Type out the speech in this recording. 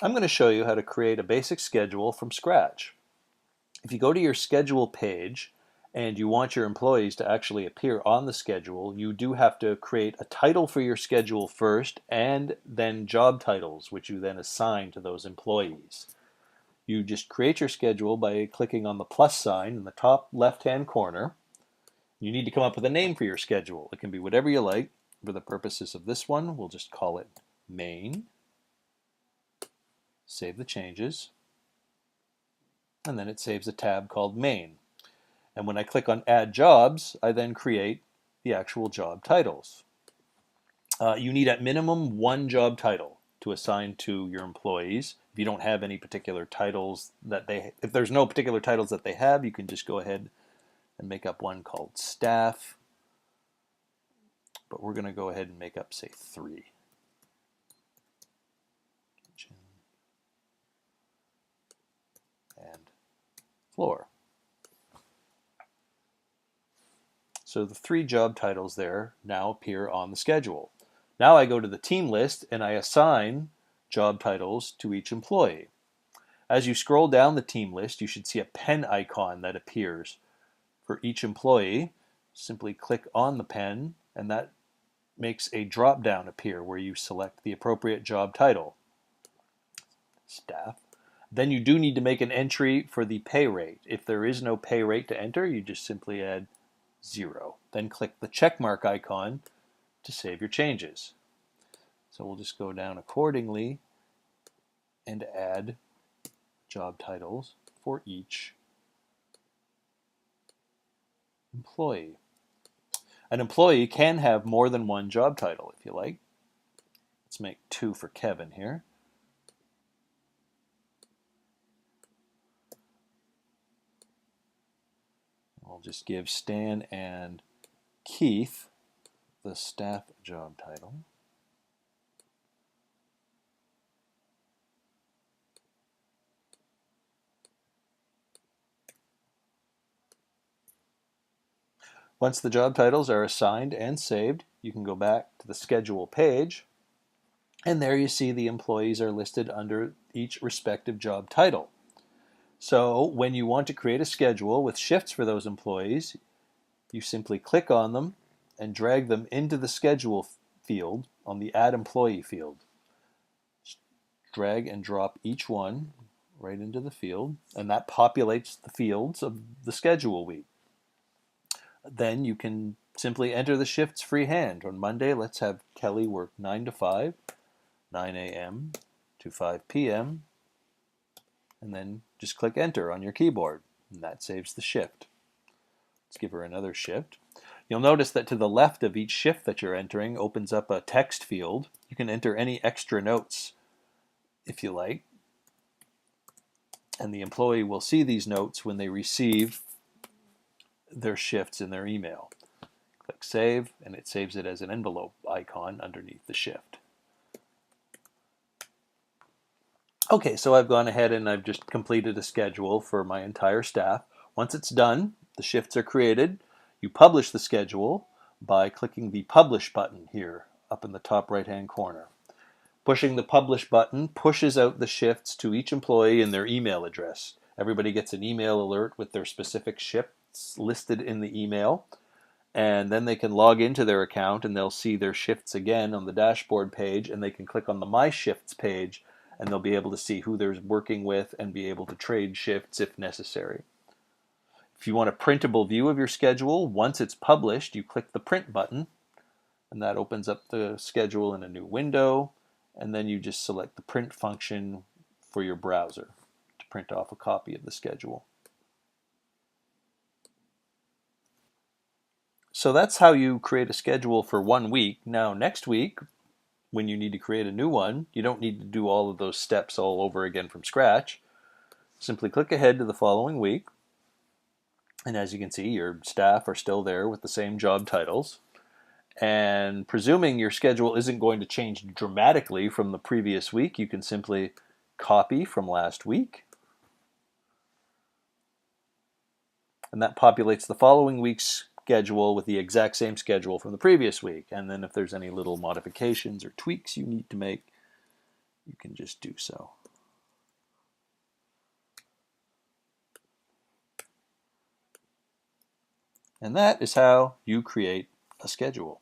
I'm going to show you how to create a basic schedule from scratch. If you go to your schedule page and you want your employees to actually appear on the schedule, you do have to create a title for your schedule first and then job titles, which you then assign to those employees. You just create your schedule by clicking on the plus sign in the top left-hand corner. You need to come up with a name for your schedule. It can be whatever you like. For the purposes of this one, we'll just call it main. Save the changes. And then it saves a tab called main. And when I click on add jobs, I then create the actual job titles. You need at minimum one job title to assign to your employees. If you don't have any particular titles if there's no particular titles that they have, you can just go ahead and make up one called staff. But we're going to go ahead and make up, say, 3. Kitchen and floor. So the 3 job titles there now appear on the schedule. Now I go to the team list and I assign job titles to each employee. As you scroll down the team list, you should see a pen icon that appears for each employee. Simply click on the pen and that makes a drop down appear where you select the appropriate job title. Staff. Then you do need to make an entry for the pay rate. If there is no pay rate to enter, you just simply add 0. Then click the check mark icon to save your changes. So we'll just go down accordingly and add job titles for each employee. An employee can have more than one job title if you like. Let's make 2 for Kevin here. I'll just give Stan and Keith the staff job title. Once the job titles are assigned and saved, you can go back to the schedule page, and there you see the employees are listed under each respective job title. So when you want to create a schedule with shifts for those employees, you simply click on them and drag them into the schedule field on the Add Employee field. Just drag and drop each one right into the field, and that populates the fields of the schedule week. Then you can simply enter the shifts freehand. On Monday, let's have Kelly work 9 to 5, 9 a.m. to 5 p.m., and then just click enter on your keyboard, and that saves the shift. Let's give her another shift. You'll notice that to the left of each shift that you're entering opens up a text field. You can enter any extra notes if you like, and the employee will see these notes when they receive their shifts in their email. Click save, and it saves it as an envelope icon underneath the shift. Okay, so I've gone ahead and I've just completed a schedule for my entire staff. Once it's done, the shifts are created. You publish the schedule by clicking the Publish button here up in the top right-hand corner. Pushing the Publish button pushes out the shifts to each employee in their email address. Everybody gets an email alert with their specific shifts listed in the email, and then they can log into their account and they'll see their shifts again on the dashboard page, and they can click on the My Shifts page and they'll be able to see who they're working with and be able to trade shifts if necessary. If you want a printable view of your schedule, once it's published, you click the Print button, and that opens up the schedule in a new window, and then you just select the Print function for your browser to print off a copy of the schedule. So that's how you create a schedule for 1 week. Now, next week, when you need to create a new one, you don't need to do all of those steps all over again from scratch. Simply click ahead to the following week. And as you can see, your staff are still there with the same job titles. And presuming your schedule isn't going to change dramatically from the previous week, you can simply copy from last week. And that populates the following week's schedule with the exact same schedule from the previous week. And then if there's any little modifications or tweaks you need to make, you can just do so. And that is how you create a schedule.